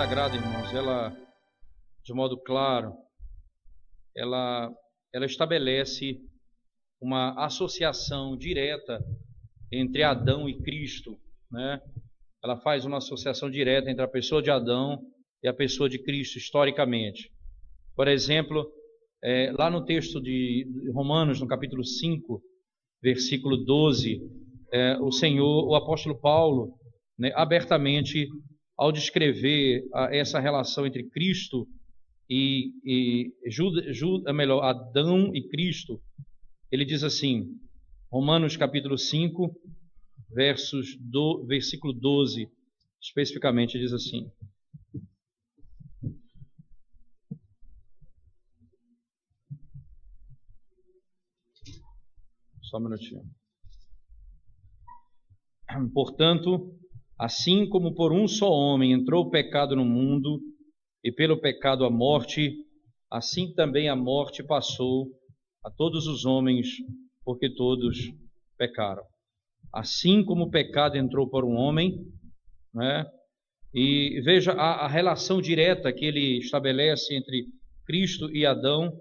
Sagrada, irmãos, ela, de modo claro, ela estabelece uma associação direta entre Adão e Cristo, né? Ela faz uma associação direta entre a pessoa de Adão e a pessoa de Cristo, historicamente. Por exemplo, lá no texto de Romanos, no capítulo 5, versículo 12, o apóstolo Paulo, né, abertamente, ao descrever essa relação entre Cristo Adão e Cristo, ele diz assim, Romanos capítulo 5, versículo 12, especificamente, diz assim: só um minutinho. Portanto, assim como por um só homem entrou o pecado no mundo, e pelo pecado a morte, assim também a morte passou a todos os homens, porque todos pecaram. Assim como o pecado entrou por um homem, né? E veja a relação direta que ele estabelece entre Cristo e Adão,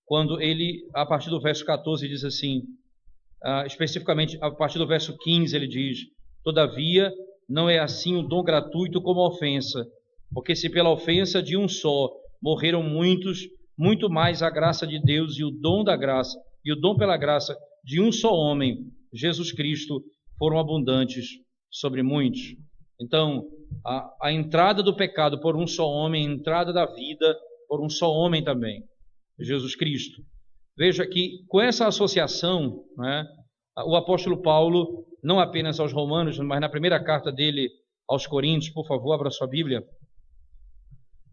quando ele, a partir do verso 14, diz assim, especificamente a partir do verso 15, ele diz: todavia, não é assim o dom gratuito como a ofensa, porque se pela ofensa de um só morreram muitos, muito mais a graça de Deus e o dom da graça, e o dom pela graça de um só homem, Jesus Cristo, foram abundantes sobre muitos. Então, a entrada do pecado por um só homem, a entrada da vida por um só homem também, Jesus Cristo. Veja que com essa associação, né, o apóstolo Paulo, não apenas aos Romanos, mas na primeira carta dele aos Coríntios, por favor, abra sua Bíblia.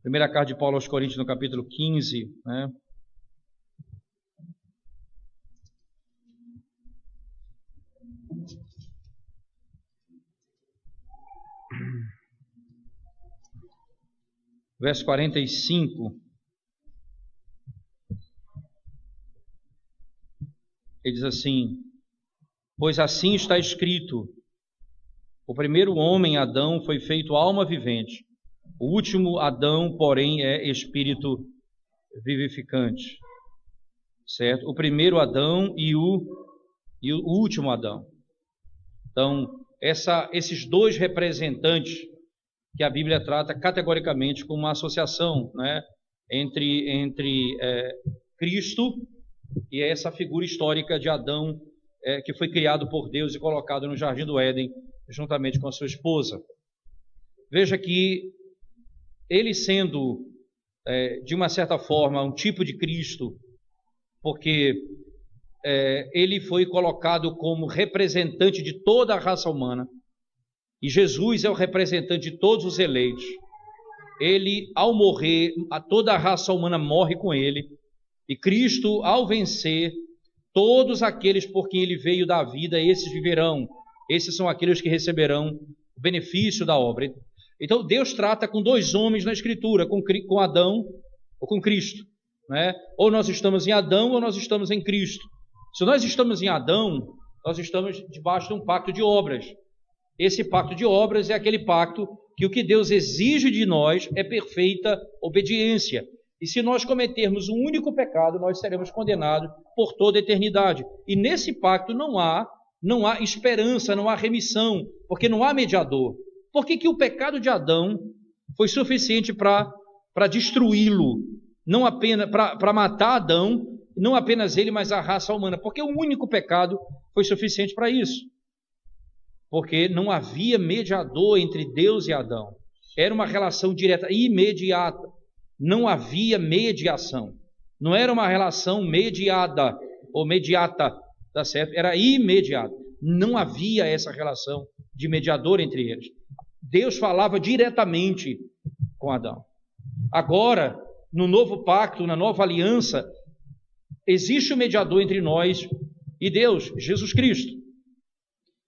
Primeira carta de Paulo aos Coríntios, no capítulo 15, né? Verso 45. Ele diz assim: pois assim está escrito, o primeiro homem, Adão, foi feito alma vivente. O último Adão, porém, é espírito vivificante. Certo? O primeiro Adão e o último Adão. Então, esses dois representantes que a Bíblia trata categoricamente como uma associação, né, entre Cristo e essa figura histórica de Adão, que foi criado por Deus e colocado no Jardim do Éden, juntamente com a sua esposa. Veja que ele sendo, de uma certa forma, um tipo de Cristo, porque ele foi colocado como representante de toda a raça humana, e Jesus é o representante de todos os eleitos. Ele, ao morrer, toda a raça humana morre com ele, e Cristo, ao vencer, todos aqueles por quem ele veio dar vida, esses viverão. Esses são aqueles que receberão o benefício da obra. Então, Deus trata com dois homens na Escritura, com Adão ou com Cristo, né? Ou nós estamos em Adão ou nós estamos em Cristo. Se nós estamos em Adão, nós estamos debaixo de um pacto de obras. Esse pacto de obras é aquele pacto que o que Deus exige de nós é perfeita obediência. E se nós cometermos um único pecado, nós seremos condenados por toda a eternidade. E nesse pacto não há esperança, não há remissão, porque não há mediador. Por que o pecado de Adão foi suficiente para destruí-lo? Não apenas para matar Adão, não apenas ele, mas a raça humana. Porque o único pecado foi suficiente para isso. Porque não havia mediador entre Deus e Adão. Era uma relação direta, imediata. Não havia mediação. Não era uma relação mediada ou mediata, tá certo? Era imediata. Não havia essa relação de mediador entre eles. Deus falava diretamente com Adão. Agora, no novo pacto, na nova aliança, existe um mediador entre nós e Deus, Jesus Cristo.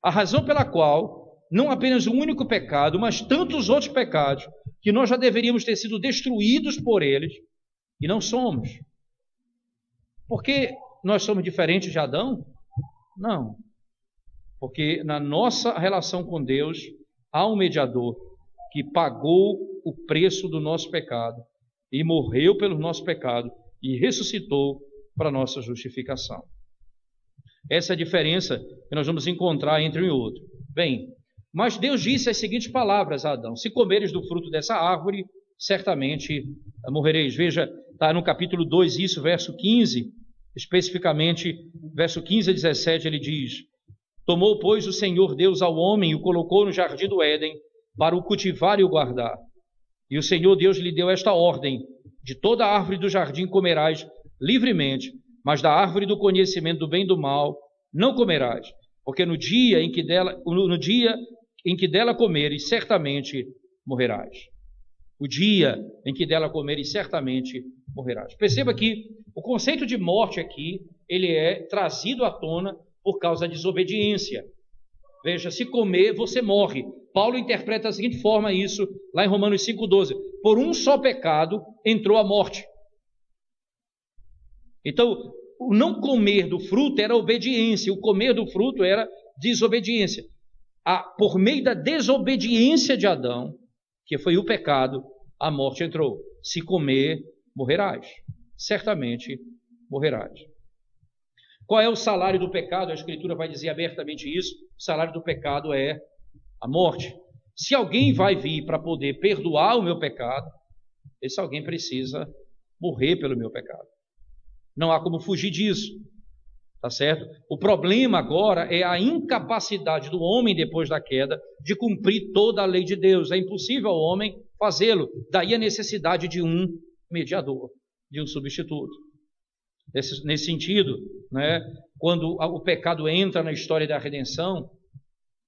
A razão pela qual, não apenas um único pecado, mas tantos outros pecados, que nós já deveríamos ter sido destruídos por eles, e não somos. Por que nós somos diferentes de Adão? Não. Porque na nossa relação com Deus, há um mediador que pagou o preço do nosso pecado e morreu pelo nosso pecado e ressuscitou para a nossa justificação. Essa é a diferença que nós vamos encontrar entre um e outro. Bem, mas Deus disse as seguintes palavras a Adão: se comeres do fruto dessa árvore, certamente morrereis. Veja, está no capítulo 2 isso, verso 15, especificamente, verso 15 a 17, ele diz: tomou, pois, o Senhor Deus ao homem e o colocou no jardim do Éden para o cultivar e o guardar. E o Senhor Deus lhe deu esta ordem: de toda a árvore do jardim comerás livremente, mas da árvore do conhecimento do bem e do mal não comerás, porque no dia em que dela comeres, certamente morrerás. O dia em que dela comeres, certamente morrerás. Perceba que o conceito de morte aqui, ele é trazido à tona por causa da desobediência. Veja, se comer, você morre. Paulo interpreta da seguinte forma isso, lá em Romanos 5,12. Por um só pecado entrou a morte. Então, o não comer do fruto era obediência, o comer do fruto era desobediência. Por meio da desobediência de Adão, que foi o pecado, a morte entrou. Se comer, morrerás. Certamente morrerás. Qual é o salário do pecado? A Escritura vai dizer abertamente isso. O salário do pecado é a morte. Se alguém vai vir para poder perdoar o meu pecado, esse alguém precisa morrer pelo meu pecado. Não há como fugir disso, tá certo? O problema agora é a incapacidade do homem, depois da queda, de cumprir toda a lei de Deus. É impossível ao homem fazê-lo. Daí a necessidade de um mediador, de um substituto. Nesse sentido, né, quando o pecado entra na história da redenção,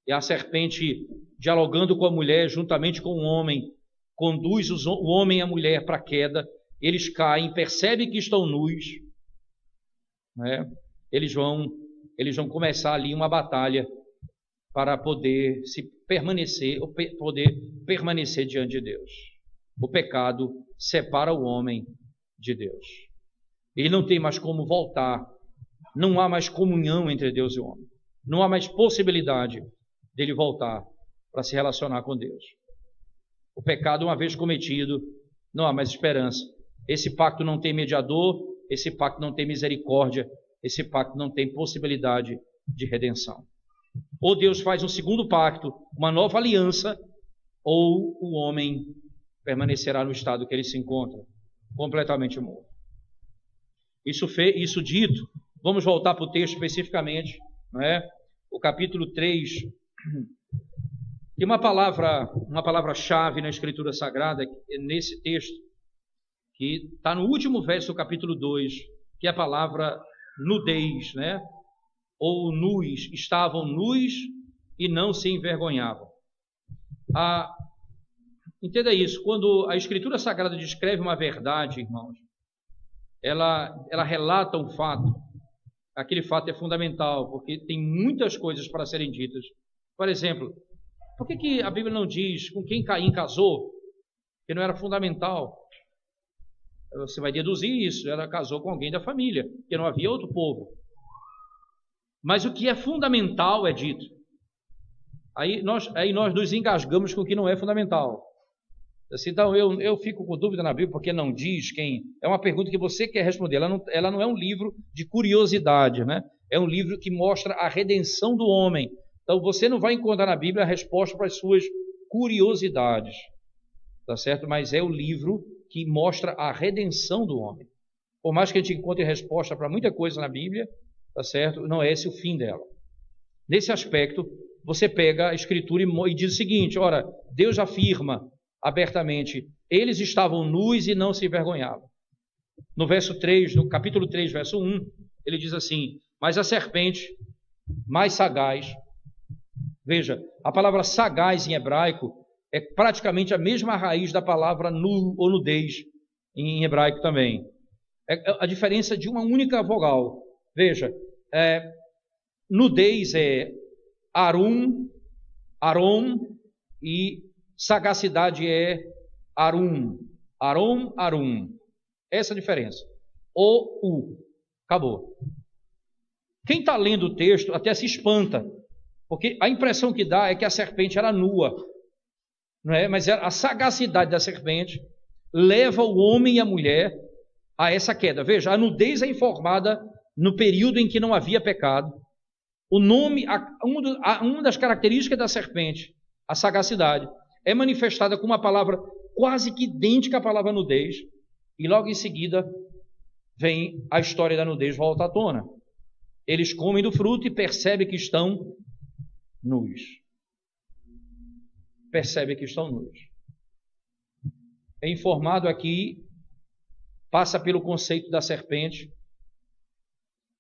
e a serpente, dialogando com a mulher, juntamente com o homem, conduz o homem e a mulher para a queda, eles caem, percebem que estão nus, né? Eles vão começar ali uma batalha para poder permanecer diante de Deus. O pecado separa o homem de Deus. Ele não tem mais como voltar. Não há mais comunhão entre Deus e o homem. Não há mais possibilidade dele voltar para se relacionar com Deus. O pecado, uma vez cometido, não há mais esperança. Esse pacto não tem mediador, esse pacto não tem misericórdia, esse pacto não tem possibilidade de redenção. Ou Deus faz um segundo pacto, uma nova aliança, ou o homem permanecerá no estado que ele se encontra, completamente morto. Isso dito, vamos voltar para o texto especificamente, não é? O capítulo 3, tem uma palavra-chave na Escritura Sagrada, nesse texto, que está no último verso do capítulo 2, que é a palavra nudez, né? Ou nus, estavam nus e não se envergonhavam. Entenda isso, quando a Escritura Sagrada descreve uma verdade, irmãos, ela relata um fato, aquele fato é fundamental, porque tem muitas coisas para serem ditas. Por exemplo, por que a Bíblia não diz com quem Caim casou? Que não era fundamental. Você vai deduzir isso, ela casou com alguém da família, porque não havia outro povo. Mas o que é fundamental é dito. Aí nós nos engasgamos com o que não é fundamental. Então eu fico com dúvida na Bíblia porque não diz quem. É uma pergunta que você quer responder. Ela não é um livro de curiosidade, né? É um livro que mostra a redenção do homem. Então você não vai encontrar na Bíblia a resposta para as suas curiosidades, tá certo? Mas é o livro que mostra a redenção do homem. Por mais que a gente encontre resposta para muita coisa na Bíblia, tá certo? Não é esse o fim dela. Nesse aspecto, você pega a Escritura e diz o seguinte: ora, Deus afirma abertamente, eles estavam nus e não se envergonhavam. No verso 3, no capítulo 3, verso 1, ele diz assim: mas a serpente, mais sagaz, veja, a palavra sagaz em hebraico é praticamente a mesma raiz da palavra nu ou nudez em hebraico também. É a diferença de uma única vogal. Veja, nudez é arum, arom, e sagacidade é arum, arom, arum. Essa é a diferença. O, acabou. Quem está lendo o texto até se espanta, porque a impressão que dá é que a serpente era nua. não é? Mas a sagacidade da serpente leva o homem e a mulher a essa queda. Veja, a nudez é informada no período em que não havia pecado. O nome, uma das características da serpente, a sagacidade, é manifestada com uma palavra quase que idêntica à palavra nudez, e logo em seguida vem a história da nudez volta à tona. Eles comem do fruto e percebem que estão nus. Percebem que estão nus. É informado aqui, passa pelo conceito da serpente,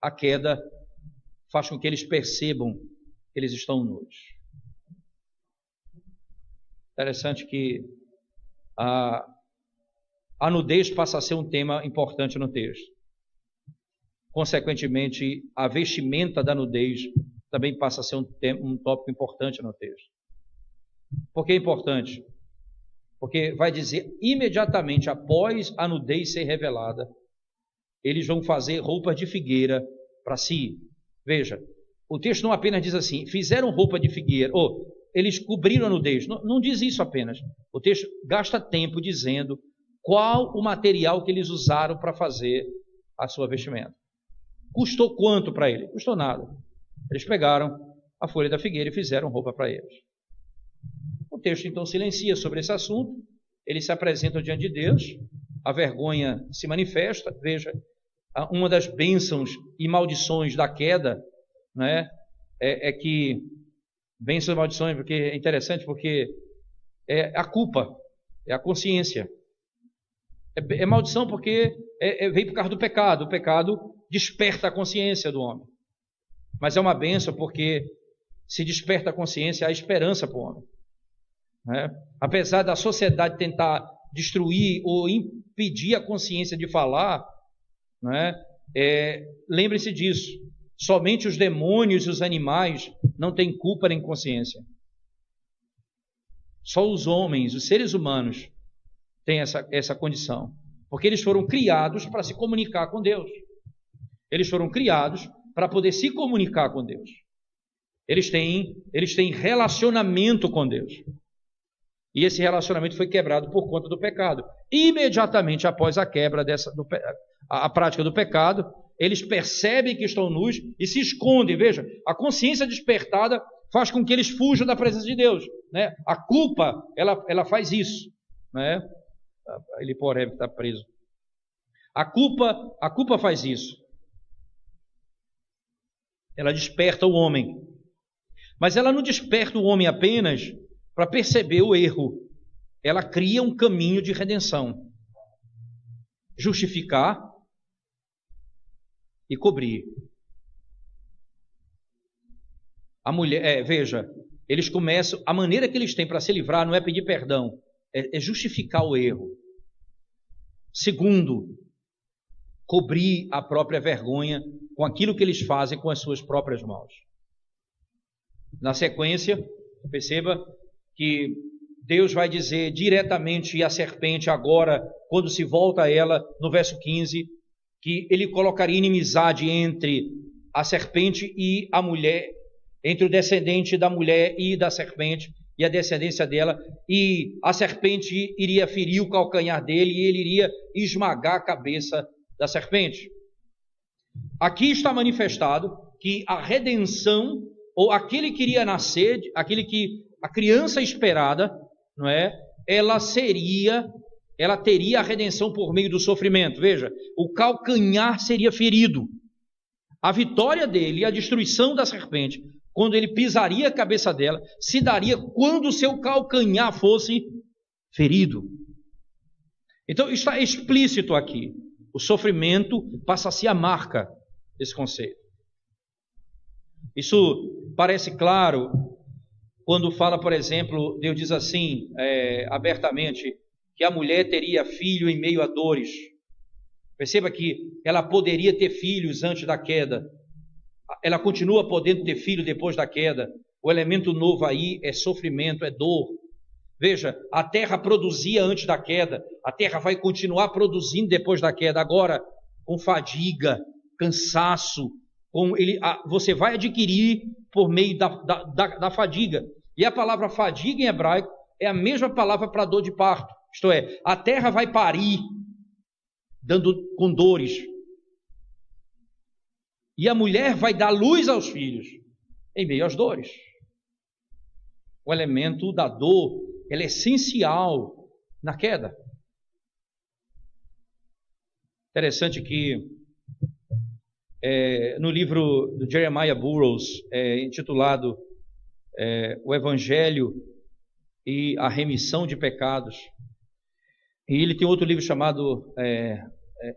a queda faz com que eles percebam que eles estão nus. Interessante que a nudez passa a ser um tema importante no texto. Consequentemente, a vestimenta da nudez também passa a ser um tópico importante no texto. Por que é importante? Porque vai dizer, imediatamente após a nudez ser revelada, eles vão fazer roupas de figueira para si. Veja, o texto não apenas diz assim, fizeram roupa de figueira, ou eles cobriram a nudez. Não diz isso apenas. O texto gasta tempo dizendo qual o material que eles usaram para fazer a sua vestimenta. Custou quanto para ele? Custou nada. Eles pegaram a folha da figueira e fizeram roupa para eles. O texto então silencia sobre esse assunto. Eles se apresentam diante de Deus. A vergonha se manifesta. Veja, uma das bênçãos e maldições da queda, né, é que bênçãos e maldições, porque é interessante, porque é a culpa, é a consciência. É maldição porque veio por causa do pecado. O pecado desperta a consciência do homem. Mas é uma bênção porque se desperta a consciência, há esperança para o homem. Né? Apesar da sociedade tentar destruir ou impedir a consciência de falar, né? Lembre-se disso. Somente os demônios e os animais não têm culpa nem consciência. Só os homens, os seres humanos, têm essa condição. Porque eles foram criados para se comunicar com Deus. Eles foram criados para poder se comunicar com Deus. Eles têm relacionamento com Deus. E esse relacionamento foi quebrado por conta do pecado. Imediatamente após a quebra a prática do pecado, eles percebem que estão nus e se escondem. Veja, a consciência despertada faz com que eles fujam da presença de Deus. Né? A culpa, ela faz isso. Né? Ele, porém, está preso. A culpa faz isso. Ela desperta o homem. Mas ela não desperta o homem apenas para perceber o erro. Ela cria um caminho de redenção. Justificar e cobrir. A mulher, veja, eles começam, a maneira que eles têm para se livrar não é pedir perdão, é justificar o erro. Segundo, cobrir a própria vergonha com aquilo que eles fazem com as suas próprias mãos. Na sequência, perceba que Deus vai dizer diretamente à serpente agora, quando se volta a ela, no verso 15, que ele colocaria inimizade entre a serpente e a mulher, entre o descendente da mulher e da serpente, e a descendência dela, e a serpente iria ferir o calcanhar dele, e ele iria esmagar a cabeça da serpente. Aqui está manifestado que a redenção, ou aquele que iria nascer, a criança esperada, não é? Ela teria a redenção por meio do sofrimento. Veja, o calcanhar seria ferido. A vitória dele e a destruição da serpente, quando ele pisaria a cabeça dela, se daria quando o seu calcanhar fosse ferido. Então está explícito aqui. O sofrimento passa a ser a marca desse conceito. Isso parece claro quando fala, por exemplo, Deus diz assim, abertamente, que a mulher teria filho em meio a dores. Perceba que ela poderia ter filhos antes da queda. Ela continua podendo ter filho depois da queda. O elemento novo aí é sofrimento, é dor. Veja, a terra produzia antes da queda. A terra vai continuar produzindo depois da queda. Agora, com fadiga, cansaço, você vai adquirir por meio da fadiga. E a palavra fadiga em hebraico é a mesma palavra para dor de parto. Isto é, a terra vai parir, dando com dores. E a mulher vai dar luz aos filhos, em meio às dores. O elemento da dor, ele é essencial na queda. Interessante que no livro do Jeremiah Burroughs, intitulado O Evangelho e a Remissão de Pecados, e ele tem outro livro chamado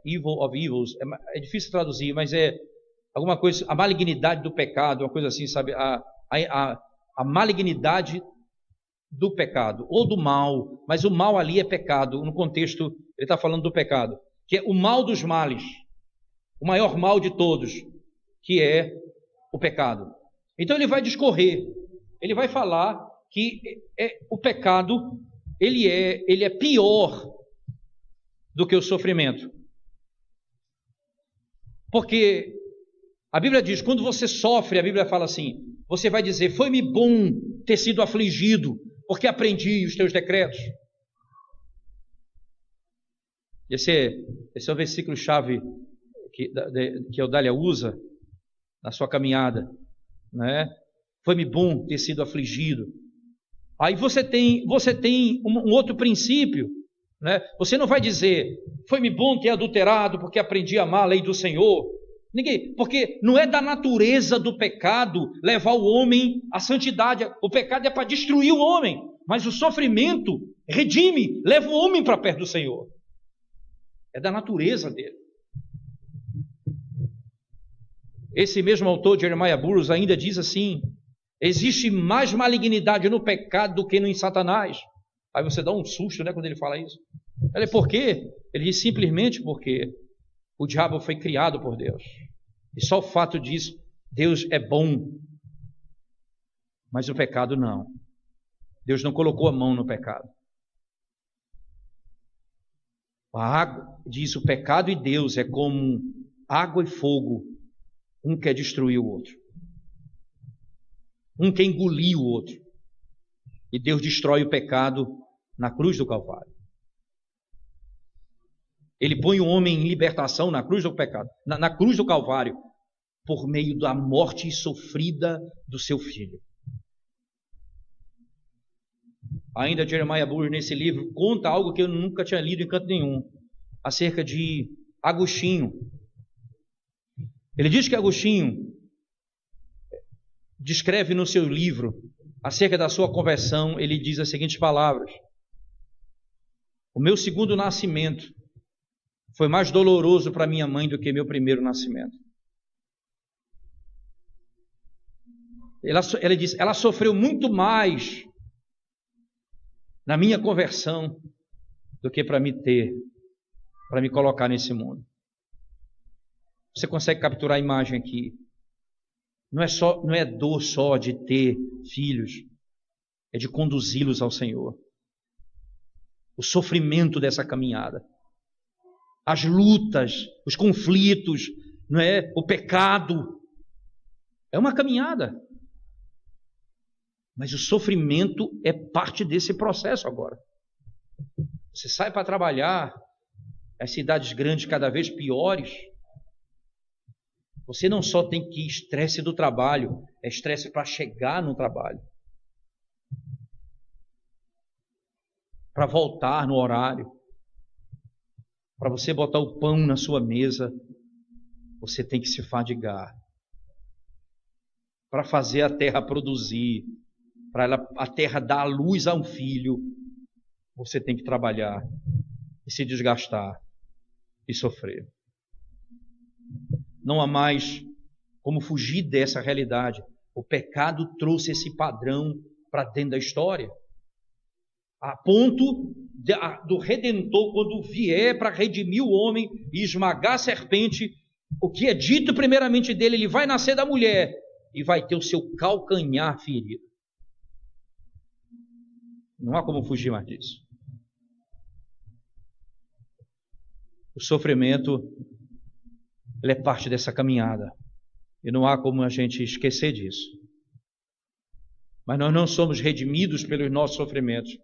Evil of Evils, é difícil traduzir, mas é alguma coisa, a malignidade do pecado, uma coisa assim, sabe, a malignidade do pecado, ou do mal, mas o mal ali é pecado, no contexto, ele está falando do pecado, que é o mal dos males, o maior mal de todos, que é o pecado. Então ele vai discorrer, ele vai falar que o pecado, ele é pior do que o sofrimento. Porque a Bíblia diz, quando você sofre, a Bíblia fala assim, você vai dizer, foi-me bom ter sido afligido, porque aprendi os teus decretos. Esse é o versículo-chave que a Eudália usa na sua caminhada, né? Foi-me bom ter sido afligido. Aí você tem um outro princípio, né? Você não vai dizer, foi-me bom ter adulterado, porque aprendi a amar a lei do Senhor. Ninguém, porque não é da natureza do pecado levar o homem à santidade. O pecado é para destruir o homem, mas o sofrimento redime, leva o homem para perto do Senhor. É da natureza dele. Esse mesmo autor, Jeremiah Burroughs, ainda diz assim, existe mais malignidade no pecado do que em Satanás. Aí você dá um susto, né, quando ele fala isso. Ele, por quê? Ele diz simplesmente porque o diabo foi criado por Deus. E só o fato disso, Deus é bom. Mas o pecado não. Deus não colocou a mão no pecado. A água, diz o pecado e Deus é como água e fogo. Um quer destruir o outro. Um quer engolir o outro. E Deus destrói o pecado na cruz do Calvário. Ele põe o homem em libertação na cruz do pecado, na cruz do Calvário, por meio da morte sofrida do seu filho. Ainda Jeremiah Burroughs, nesse livro, conta algo que eu nunca tinha lido em canto nenhum, acerca de Agostinho. Ele diz que Agostinho descreve no seu livro, acerca da sua conversão, ele diz as seguintes palavras: o meu segundo nascimento foi mais doloroso para minha mãe do que meu primeiro nascimento. Ele diz, ela sofreu muito mais na minha conversão do que para me colocar nesse mundo. Você consegue capturar a imagem aqui? Não é dor só de ter filhos, é de conduzi-los ao Senhor. O sofrimento dessa caminhada, as lutas, os conflitos, não é? O pecado, é uma caminhada. Mas o sofrimento é parte desse processo agora. Você sai para trabalhar, as cidades grandes cada vez piores. Você não só tem que estresse do trabalho, é estresse para chegar no trabalho. Para voltar no horário. Para você botar o pão na sua mesa, você tem que se fadigar. Para fazer a terra produzir, para a terra dar a luz a um filho, você tem que trabalhar e se desgastar e sofrer. Não há mais como fugir dessa realidade. O pecado trouxe esse padrão para dentro da história. A ponto do Redentor, quando vier para redimir o homem e esmagar a serpente, o que é dito primeiramente dele, ele vai nascer da mulher e vai ter o seu calcanhar ferido. Não há como fugir mais disso. O sofrimento, ele é parte dessa caminhada. E não há como a gente esquecer disso. Mas nós não somos redimidos pelos nossos sofrimentos.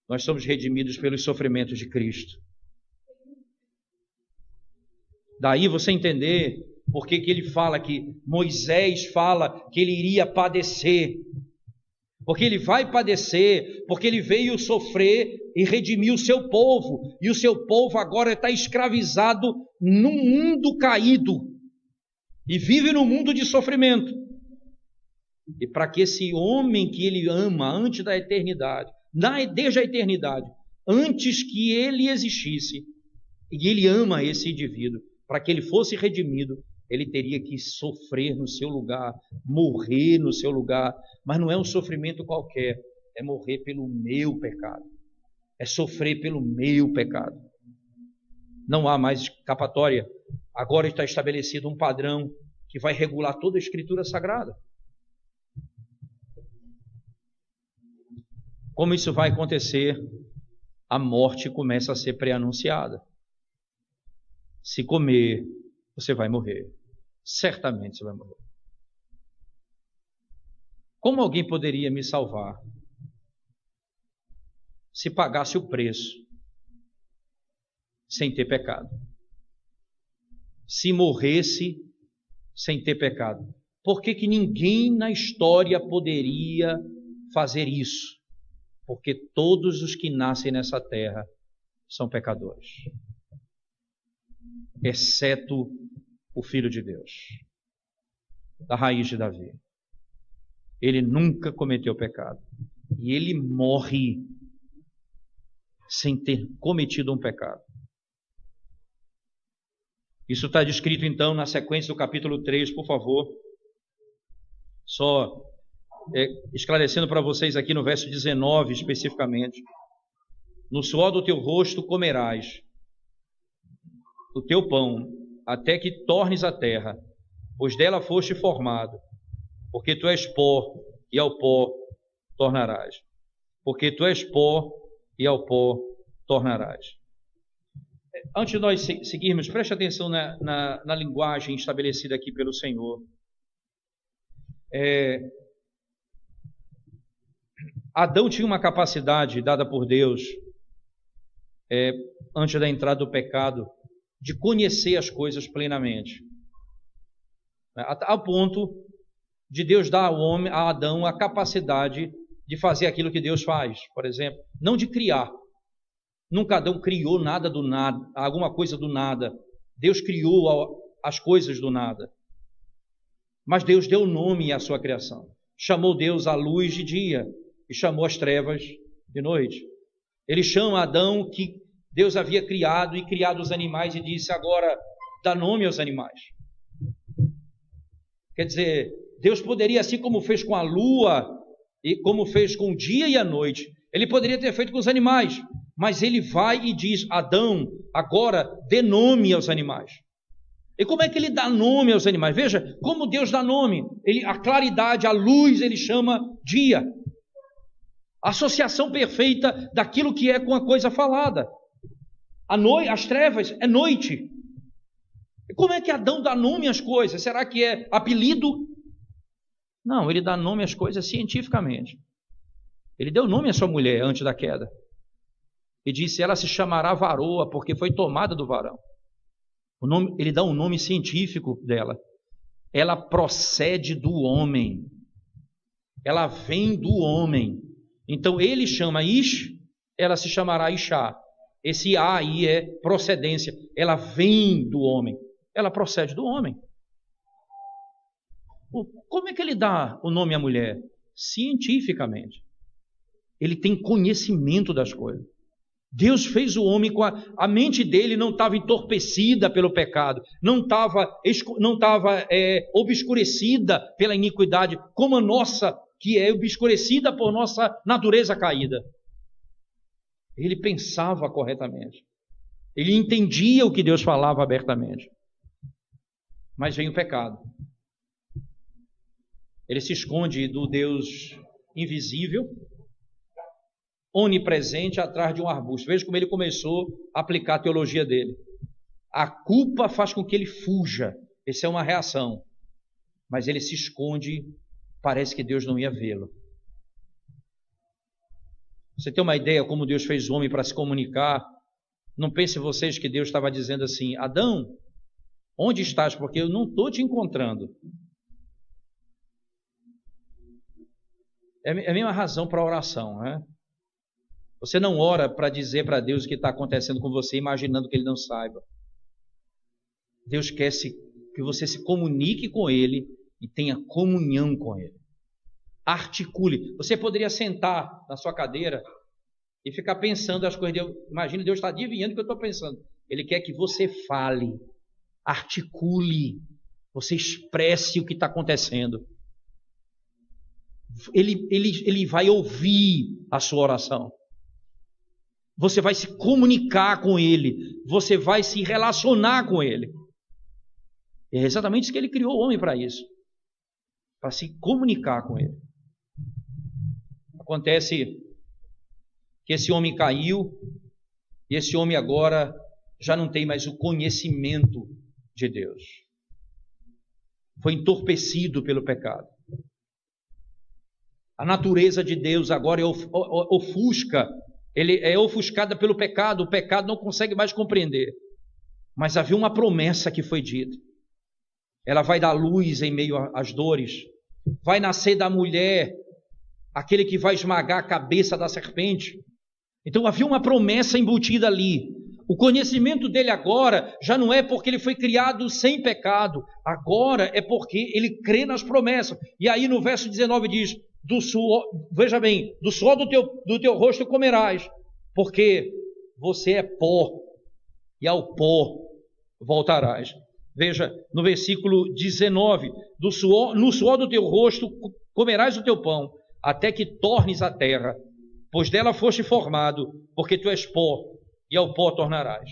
Nós somos redimidos pelos sofrimentos de Cristo. Daí você entender por que ele fala que Moisés fala que ele iria padecer. Porque ele vai padecer, porque ele veio sofrer e redimir o seu povo. E o seu povo agora está escravizado num mundo caído. E vive num mundo de sofrimento. E para que esse homem que ele ama antes da eternidade, desde a eternidade, antes que ele existisse, e ele ama esse indivíduo, para que ele fosse redimido, ele teria que sofrer no seu lugar, morrer no seu lugar, mas não é um sofrimento qualquer, é morrer pelo meu pecado, é sofrer pelo meu pecado. Não há mais escapatória, agora está estabelecido um padrão que vai regular toda a Escritura Sagrada. Como isso vai acontecer? A morte começa a ser pré-anunciada. Se comer, você vai morrer. Certamente você vai morrer. Como alguém poderia me salvar se pagasse o preço sem ter pecado? Se morresse sem ter pecado? Por que que ninguém na história poderia fazer isso? Porque todos os que nascem nessa terra são pecadores, exceto o Filho de Deus, da raiz de Davi. Ele nunca cometeu pecado. E ele morre sem ter cometido um pecado. Isso está descrito então na sequência do capítulo 3, por favor. Só esclarecendo para vocês aqui no verso 19 especificamente. No suor do teu rosto comerás o teu pão, até que tornes a terra, pois dela foste formado, porque tu és pó, e ao pó tornarás. Porque tu és pó, e ao pó tornarás. Antes de nós seguirmos, preste atenção na linguagem estabelecida aqui pelo Senhor. Adão tinha uma capacidade dada por Deus, antes da entrada do pecado, de conhecer as coisas plenamente, ao ponto de Deus dar a Adão a capacidade de fazer aquilo que Deus faz, por exemplo, não de criar. Nunca Adão criou nada do nada, alguma coisa do nada. Deus criou as coisas do nada. Mas Deus deu nome à sua criação. Chamou Deus a luz de dia e chamou as trevas de noite. Ele chama Adão, que Deus havia criado e criado os animais, e disse: agora dá nome aos animais. Quer dizer, Deus poderia, assim como fez com a lua e como fez com o dia e a noite, ele poderia ter feito com os animais, mas ele vai e diz: Adão, agora dê nome aos animais. E como é que ele dá nome aos animais? Veja como Deus dá nome. A claridade, a luz, ele chama dia. A associação perfeita daquilo que é com a coisa falada. As trevas é noite. E como é que Adão dá nome às coisas? Será que é apelido? Não, ele dá nome às coisas cientificamente. Ele deu nome à sua mulher antes da queda. E disse: ela se chamará varoa, porque foi tomada do varão. Ele dá um nome científico dela. Ela procede do homem. Ela vem do homem. Então ele chama Ish, ela se chamará Ishá. Esse A aí é procedência. Ela vem do homem. Ela procede do homem. Como é que ele dá o nome à mulher? Cientificamente. Ele tem conhecimento das coisas. Deus fez o homem com a mente dele não estava entorpecida pelo pecado, não estava obscurecida pela iniquidade, como a nossa, que é obscurecida por nossa natureza caída. Ele pensava corretamente, ele entendia o que Deus falava abertamente, mas vem o pecado. Ele se esconde do Deus invisível, onipresente, atrás de um arbusto. Veja como ele começou a aplicar a teologia dele. A culpa faz com que ele fuja. Essa é uma reação. Mas ele se esconde, parece que Deus não ia vê-lo. Você tem uma ideia como Deus fez o homem para se comunicar? Não pensem vocês que Deus estava dizendo assim: Adão, onde estás? Porque eu não estou te encontrando. É a mesma razão para a oração, né? Você não ora para dizer para Deus o que está acontecendo com você, imaginando que Ele não saiba. Deus quer que você se comunique com Ele e tenha comunhão com Ele. Articule. Você poderia sentar na sua cadeira e ficar pensando as coisas. Imagina, Deus está adivinhando o que eu estou pensando. Ele quer que você fale, articule, você expresse o que está acontecendo. Ele vai ouvir a sua oração. Você vai se comunicar com Ele. Você vai se relacionar com Ele. É exatamente isso que Ele criou o homem para isso. Para se comunicar com Ele. Acontece que esse homem caiu e esse homem agora já não tem mais o conhecimento de Deus. Foi entorpecido pelo pecado. A natureza de Deus agora ofusca. Ele é ofuscada pelo pecado. O pecado não consegue mais compreender. Mas havia uma promessa que foi dita. Ela vai dar luz em meio às dores. Vai nascer da mulher aquele que vai esmagar a cabeça da serpente. Então havia uma promessa embutida ali. O conhecimento dele agora já não é porque ele foi criado sem pecado. Agora é porque ele crê nas promessas. E aí no verso 19 diz: do suor, veja bem, do suor do teu rosto comerás, porque você é pó, e ao pó voltarás. Veja, no versículo 19, no suor do teu rosto comerás o teu pão, até que tornes a terra, pois dela foste formado, porque tu és pó, e ao pó tornarás.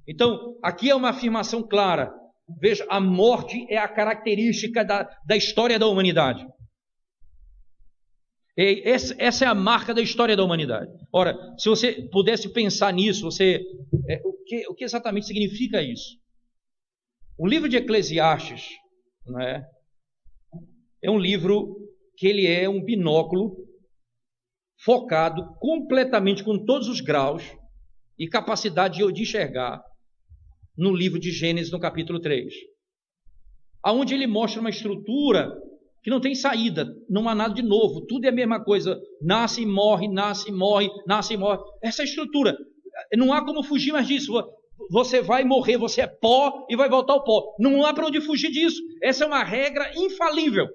Então, aqui é uma afirmação clara. Veja, a morte é a característica da história da humanidade. Essa é a marca da história da humanidade. Ora, se você pudesse pensar nisso, o que exatamente significa isso? O livro de Eclesiastes, né, é um livro que ele é um binóculo focado completamente com todos os graus e capacidade de enxergar no livro de Gênesis, no capítulo 3, aonde ele mostra uma estrutura que não tem saída, não há nada de novo, tudo é a mesma coisa, nasce e morre, nasce e morre, nasce e morre. Essa é a estrutura, não há como fugir mais disso. Você vai morrer, você é pó e vai voltar ao pó, não há para onde fugir disso. Essa é uma regra infalível.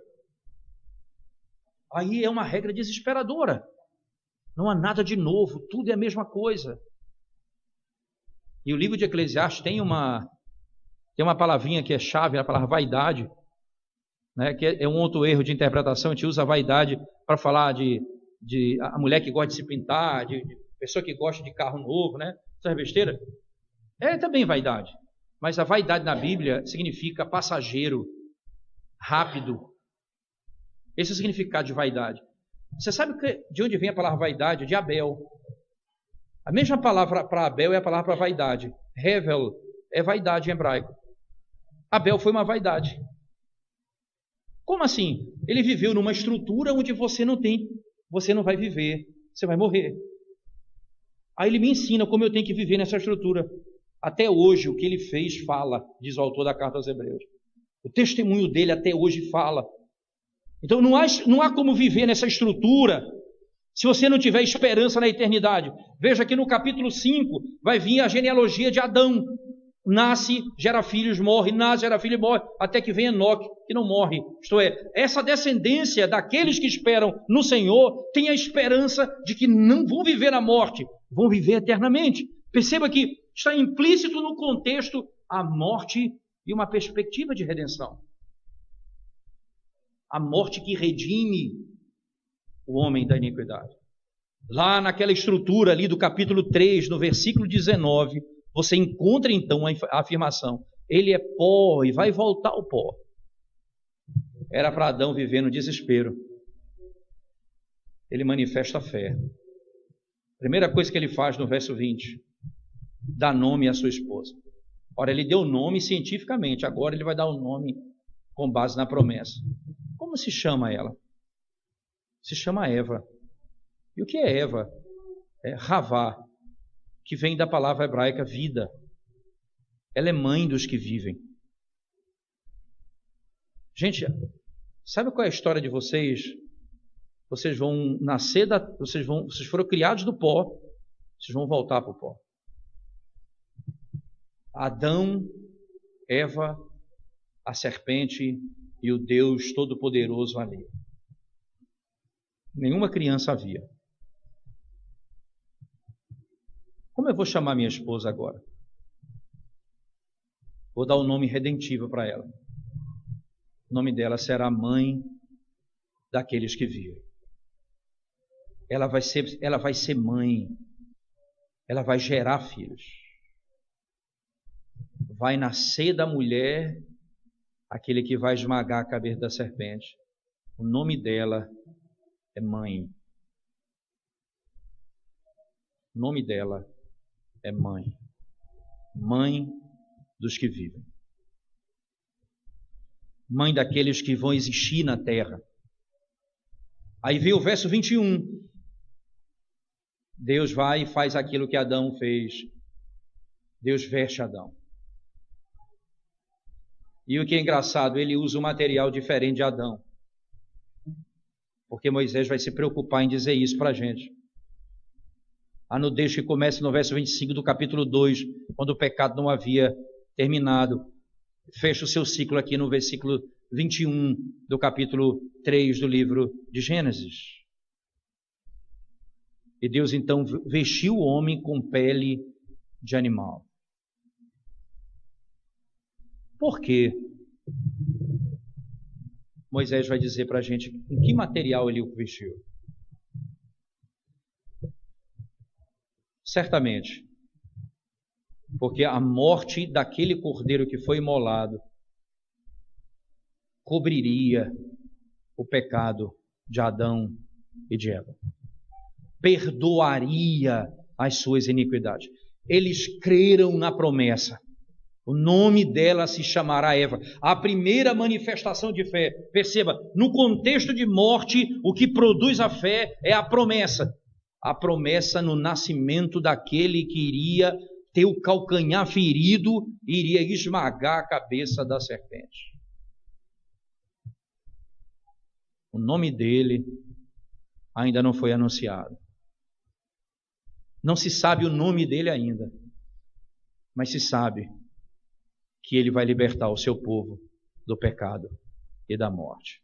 Aí é uma regra desesperadora, não há nada de novo, tudo é a mesma coisa. E o livro de Eclesiastes tem uma palavrinha que é chave, a palavra vaidade, né, que é um outro erro de interpretação. A gente usa a vaidade para falar de a mulher que gosta de se pintar, de pessoa que gosta de carro novo, né? Essa é besteira. É também vaidade. Mas a vaidade na Bíblia significa passageiro, rápido. Esse é o significado de vaidade. Você sabe de onde vem a palavra vaidade? De Abel. A mesma palavra para Abel é a palavra para vaidade. Hevel é vaidade em hebraico. Abel foi uma vaidade. Como assim? Ele viveu numa estrutura onde você não vai viver, você vai morrer. Aí ele me ensina como eu tenho que viver nessa estrutura. Até hoje, o que ele fez fala, diz o autor da carta aos Hebreus. O testemunho dele até hoje fala. Então não há como viver nessa estrutura se você não tiver esperança na eternidade. Veja que no capítulo 5 vai vir a genealogia de Adão. Nasce, gera filhos, morre, nasce, gera filho e morre, até que vem Enoque, que não morre. Isto é, essa descendência daqueles que esperam no Senhor tem a esperança de que não vão viver a morte, vão viver eternamente. Perceba que está implícito no contexto a morte e uma perspectiva de redenção. A morte que redime o homem da iniquidade. Lá naquela estrutura ali do capítulo 3, no versículo 19, você encontra então a afirmação: ele é pó e vai voltar ao pó. Era para Adão viver no desespero. Ele manifesta a fé. Primeira coisa que ele faz no verso 20, dá nome à sua esposa. Ora, ele deu nome cientificamente, agora ele vai dar o nome com base na promessa. Como se chama ela? Se chama Eva. E o que é Eva? Ravá, que vem da palavra hebraica vida. Ela é mãe dos que vivem. Gente, sabe qual é a história de vocês? Vocês vão nascer, vocês foram criados do pó, vocês vão voltar para o pó. Adão, Eva, a serpente e o Deus Todo-Poderoso ali. Nenhuma criança havia. Como eu vou chamar minha esposa agora? Vou dar um nome redentivo para ela. O nome dela será Mãe daqueles que vivem. Ela vai ser mãe. Ela vai gerar filhos. Vai nascer da mulher aquele que vai esmagar a cabeça da serpente. O nome dela é Mãe. O nome dela é Mãe. Mãe dos que vivem. Mãe daqueles que vão existir na terra. Aí vem o verso 21. Deus vai e faz aquilo que Adão fez. Deus veste Adão. E o que é engraçado, ele usa um material diferente de Adão. Porque Moisés vai se preocupar em dizer isso para a gente. A nudez que começa no verso 25 do capítulo 2, quando o pecado não havia terminado. Fecha o seu ciclo aqui no versículo 21 do capítulo 3 do livro de Gênesis. E Deus então vestiu o homem com pele de animal. Por quê? Moisés vai dizer para a gente em que material ele o vestiu. Certamente, porque a morte daquele cordeiro que foi imolado cobriria o pecado de Adão e de Eva. Perdoaria as suas iniquidades. Eles creram na promessa. O nome dela se chamará Eva. A primeira manifestação de fé. Perceba, no contexto de morte, o que produz a fé é a promessa. A promessa no nascimento daquele que iria ter o calcanhar ferido e iria esmagar a cabeça da serpente. O nome dele ainda não foi anunciado. Não se sabe o nome dele ainda, mas se sabe que ele vai libertar o seu povo do pecado e da morte.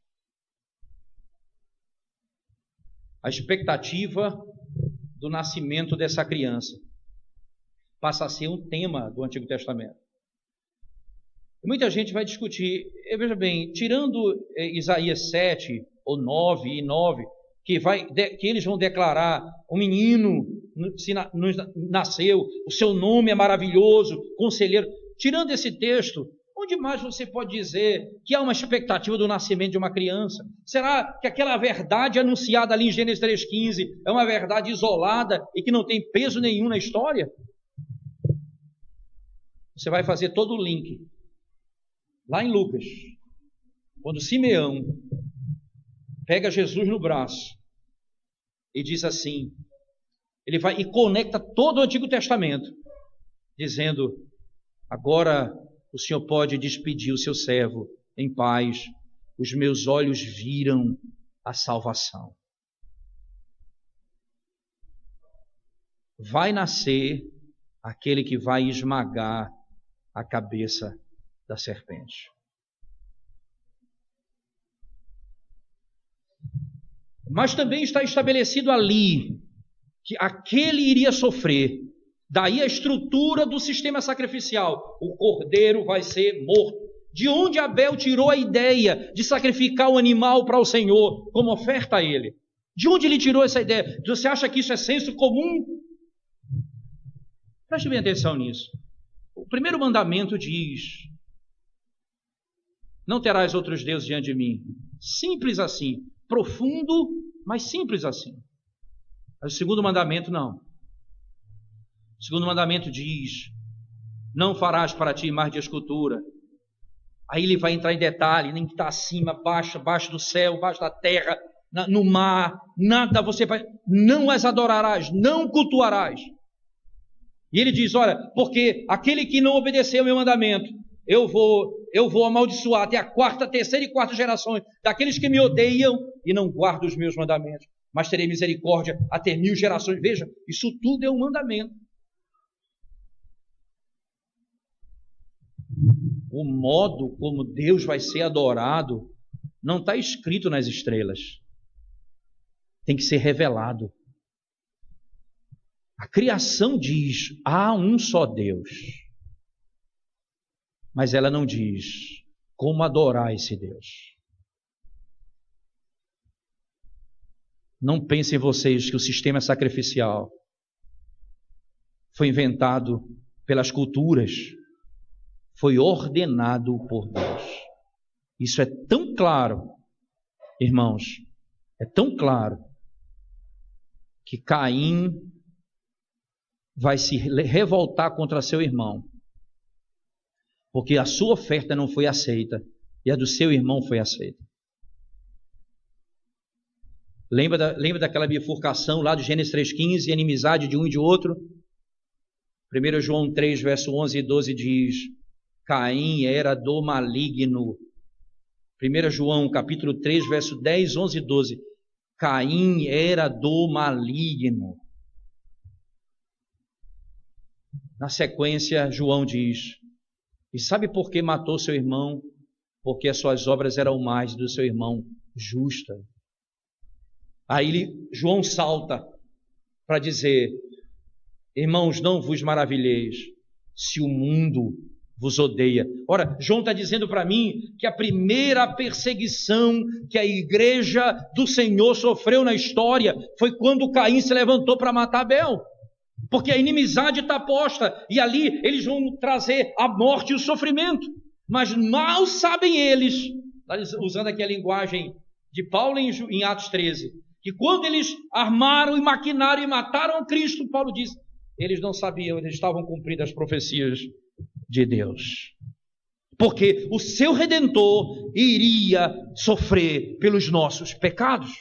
A expectativa do nascimento dessa criança passa a ser um tema do Antigo Testamento. E muita gente vai discutir, veja bem, tirando Isaías 7 ou 9 e 9, que eles vão declarar, um menino nasceu, o seu nome é maravilhoso, conselheiro. Tirando esse texto, onde mais você pode dizer que há uma expectativa do nascimento de uma criança? Será que aquela verdade anunciada ali em Gênesis 3,15 é uma verdade isolada e que não tem peso nenhum na história? Você vai fazer todo o link. Lá em Lucas, quando Simeão pega Jesus no braço e diz assim, ele vai e conecta todo o Antigo Testamento, dizendo: agora o Senhor pode despedir o seu servo em paz, os meus olhos viram a salvação. Vai nascer aquele que vai esmagar a cabeça da serpente. Mas também está estabelecido ali que aquele iria sofrer. Daí a estrutura do sistema sacrificial. O cordeiro vai ser morto. De onde Abel tirou a ideia de sacrificar o animal para o Senhor como oferta a ele? De onde ele tirou essa ideia? Você acha que isso é senso comum? Preste bem atenção nisso. O primeiro mandamento diz: não terás outros deuses diante de mim. Simples assim. Profundo, mas simples assim. Mas o segundo mandamento não. O segundo mandamento diz: não farás para ti imagem de escultura. Aí ele vai entrar em detalhe, nem que está acima, baixo do céu, baixo da terra, no mar, nada você vai, não as adorarás, não cultuarás. E ele diz, olha, porque aquele que não obedeceu ao meu mandamento, eu vou amaldiçoar até a quarta, terceira e quarta gerações daqueles que me odeiam e não guardam os meus mandamentos, mas terei misericórdia até 1000 gerações. Veja, isso tudo é um mandamento. O modo como Deus vai ser adorado não está escrito nas estrelas. Tem que ser revelado. A criação diz, há um só Deus. Mas ela não diz como adorar esse Deus. Não pensem vocês que o sistema sacrificial foi inventado pelas culturas, foi ordenado por Deus. Isso é tão claro, irmãos, é tão claro, que Caim vai se revoltar contra seu irmão, porque a sua oferta não foi aceita e a do seu irmão foi aceita. Lembra daquela bifurcação lá de Gênesis 3,15, inimizade de um e de outro? 1 João 3, verso 11 e 12 diz, Caim era do maligno. 1 João capítulo 3, verso 10, 11 e 12, Caim era do maligno. Na sequência, João diz, e sabe por que matou seu irmão? Porque as suas obras eram mais do seu irmão justa. Aí João salta para dizer, irmãos, não vos maravilheis se o mundo vos odeia. Ora, João está dizendo para mim que a primeira perseguição que a igreja do Senhor sofreu na história foi quando Caim se levantou para matar Abel. Porque a inimizade está posta e ali eles vão trazer a morte e o sofrimento. Mas mal sabem eles, usando aqui a linguagem de Paulo em Atos 13, que quando eles armaram e maquinaram e mataram Cristo, Paulo diz, eles não sabiam, eles estavam cumprindo as profecias de Deus. Porque o seu Redentor iria sofrer pelos nossos pecados.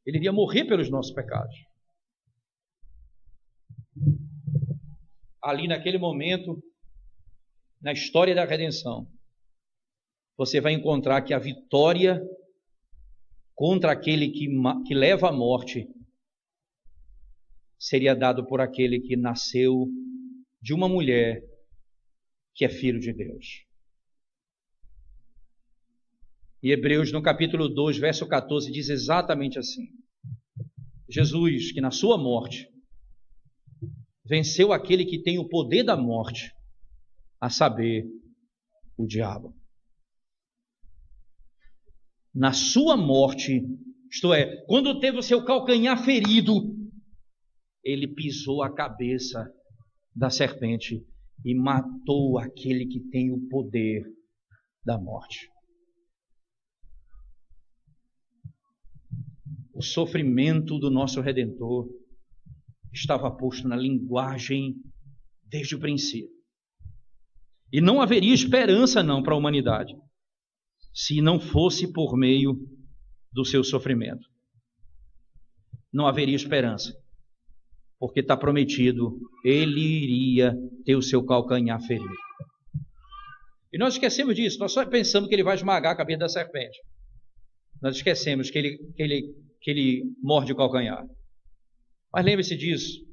Ele iria morrer pelos nossos pecados. Ali naquele momento, na história da redenção, você vai encontrar que a vitória contra aquele que leva à morte seria dado por aquele que nasceu de uma mulher que é filho de Deus. E Hebreus, no capítulo 2, verso 14, diz exatamente assim. Jesus, que na sua morte venceu aquele que tem o poder da morte, a saber, o diabo. Na sua morte, isto é, quando teve o seu calcanhar ferido, ele pisou a cabeça da serpente e matou aquele que tem o poder da morte. O sofrimento do nosso Redentor estava posto na linguagem desde o princípio. E não haveria esperança não para a humanidade, se não fosse por meio do seu sofrimento. Não haveria esperança, porque está prometido, ele iria ter o seu calcanhar ferido. E nós esquecemos disso, nós só pensamos que ele vai esmagar a cabeça da serpente. Nós esquecemos que ele morde o calcanhar. Mas lembre-se disso,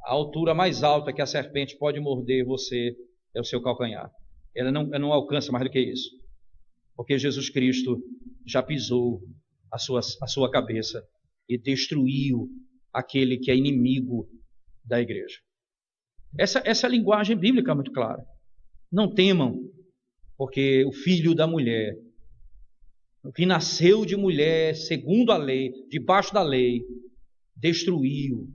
a altura mais alta que a serpente pode morder você é o seu calcanhar. Ela não alcança mais do que isso, porque Jesus Cristo já pisou a sua cabeça e destruiu aquele que é inimigo da igreja. Essa é a linguagem bíblica muito clara. Não temam, porque o filho da mulher, o que nasceu de mulher segundo a lei, debaixo da lei, destruiu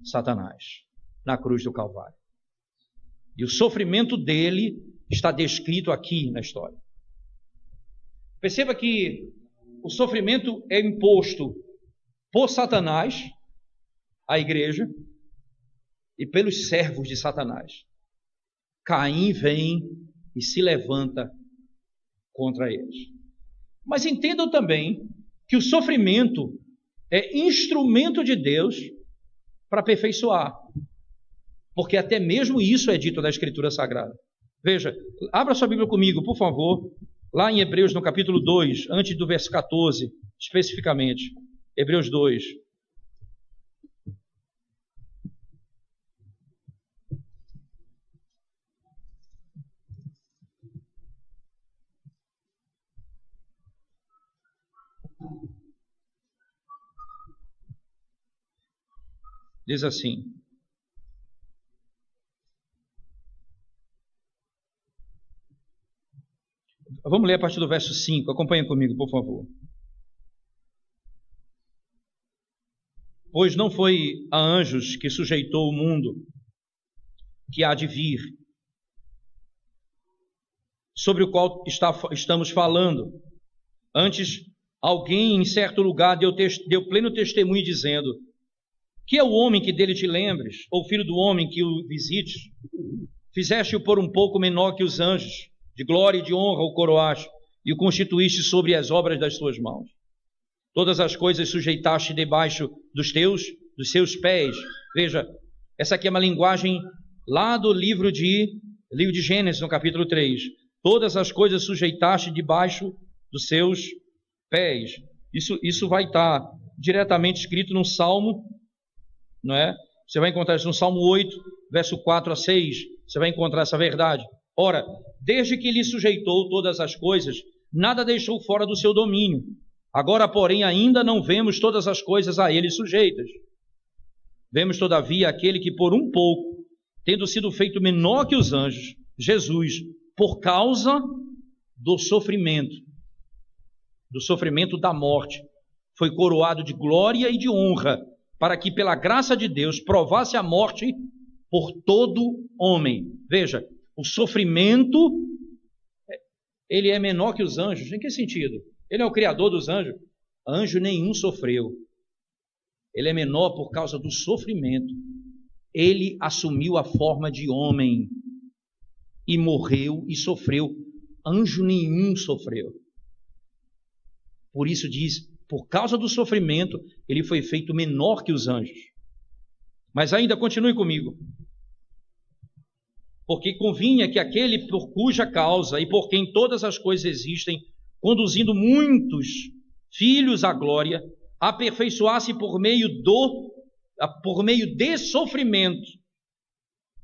Satanás na cruz do Calvário. E o sofrimento dele está descrito aqui na história. Perceba que o sofrimento é imposto por Satanás à igreja e pelos servos de Satanás. Caim vem e se levanta contra eles. Mas entendam também que o sofrimento é instrumento de Deus para aperfeiçoar. Porque até mesmo isso é dito na Escritura Sagrada. Veja, abra sua Bíblia comigo, por favor, lá em Hebreus, no capítulo 2, antes do verso 14, especificamente. Hebreus 2. Diz assim: vamos ler a partir do verso 5, acompanhem comigo, por favor. Pois não foi a anjos que sujeitou o mundo que há de vir, sobre o qual estamos falando. Antes, alguém em certo lugar deu pleno testemunho dizendo: que é o homem que dele te lembres, ou filho do homem que o visites? Fizeste-o por um pouco menor que os anjos, de glória e de honra o coroaste, e o constituíste sobre as obras das tuas mãos. Todas as coisas sujeitaste debaixo dos seus pés. Veja, essa aqui é uma linguagem lá do livro de Gênesis, no capítulo 3. Todas as coisas sujeitaste debaixo dos seus pés. Isso vai estar diretamente escrito no Salmo, não é? Você vai encontrar isso no Salmo 8, verso 4 a 6. Você vai encontrar essa verdade. Ora, desde que lhe sujeitou todas as coisas, nada deixou fora do seu domínio. Agora, porém, ainda não vemos todas as coisas a ele sujeitas. Vemos, todavia, aquele que por um pouco, tendo sido feito menor que os anjos, Jesus, por causa do sofrimento da morte, foi coroado de glória e de honra, para que pela graça de Deus provasse a morte por todo homem. Veja, o sofrimento, ele é menor que os anjos. Em que sentido? Ele é o criador dos anjos. Anjo nenhum sofreu. Ele é menor por causa do sofrimento. Ele assumiu a forma de homem e morreu e sofreu. Anjo nenhum sofreu. Por isso diz, por causa do sofrimento, ele foi feito menor que os anjos. Mas ainda continue comigo. Porque convinha que aquele por cuja causa e por quem todas as coisas existem, conduzindo muitos filhos à glória, aperfeiçoasse por meio de sofrimento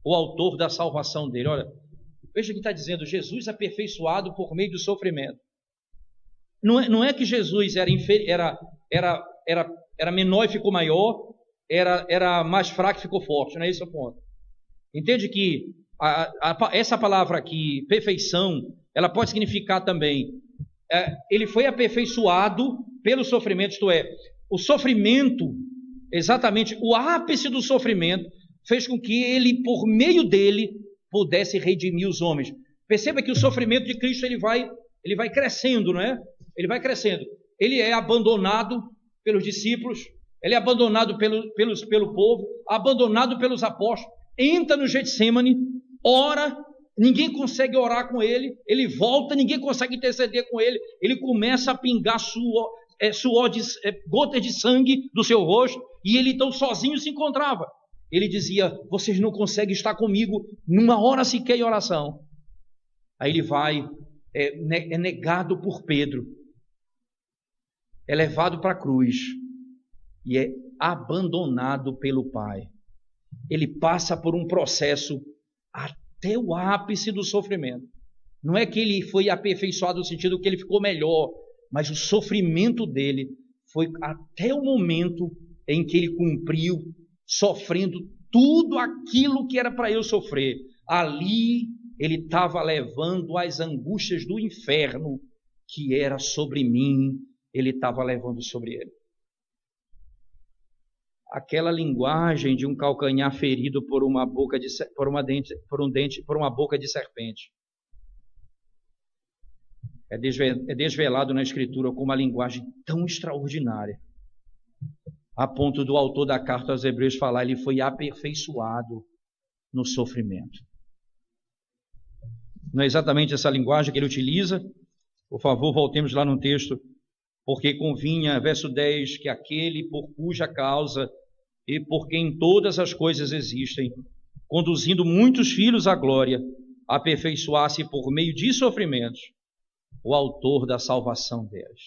o autor da salvação dele. Olha, veja que está dizendo, Jesus aperfeiçoado por meio do sofrimento. Não é que Jesus era menor e ficou maior, era mais fraco e ficou forte, não é esse o ponto. Entende que essa palavra aqui, perfeição, ela pode significar também, ele foi aperfeiçoado pelo sofrimento, isto é, o sofrimento, exatamente o ápice do sofrimento, fez com que ele, por meio dele, pudesse redimir os homens. Perceba que o sofrimento de Cristo ele vai crescendo, não é? Ele vai crescendo. Ele é abandonado pelos discípulos, ele é abandonado pelo povo, abandonado pelos apóstolos, entra no Getsemane, ora, ninguém consegue orar com ele, ele volta, ninguém consegue interceder com ele, ele começa a pingar gotas de sangue do seu rosto, e ele então sozinho se encontrava. Ele dizia, vocês não conseguem estar comigo numa hora sequer em oração. Aí ele vai, é negado por Pedro, é levado para a cruz e é abandonado pelo Pai. Ele passa por um processo até o ápice do sofrimento. Não é que ele foi aperfeiçoado no sentido que ele ficou melhor, mas o sofrimento dele foi até o momento em que ele cumpriu, sofrendo tudo aquilo que era para eu sofrer. Ali ele estava levando as angústias do inferno que era sobre mim, ele estava levando sobre ele. Aquela linguagem de um calcanhar ferido por uma boca de serpente é desvelado na Escritura com uma linguagem tão extraordinária, a ponto do autor da carta aos Hebreus falar, ele foi aperfeiçoado no sofrimento. Não é exatamente essa linguagem que ele utiliza, Por favor, voltemos lá no texto, porque convinha, verso 10, que aquele por cuja causa e por quem todas as coisas existem, conduzindo muitos filhos à glória, aperfeiçoasse por meio de sofrimentos o autor da salvação deles.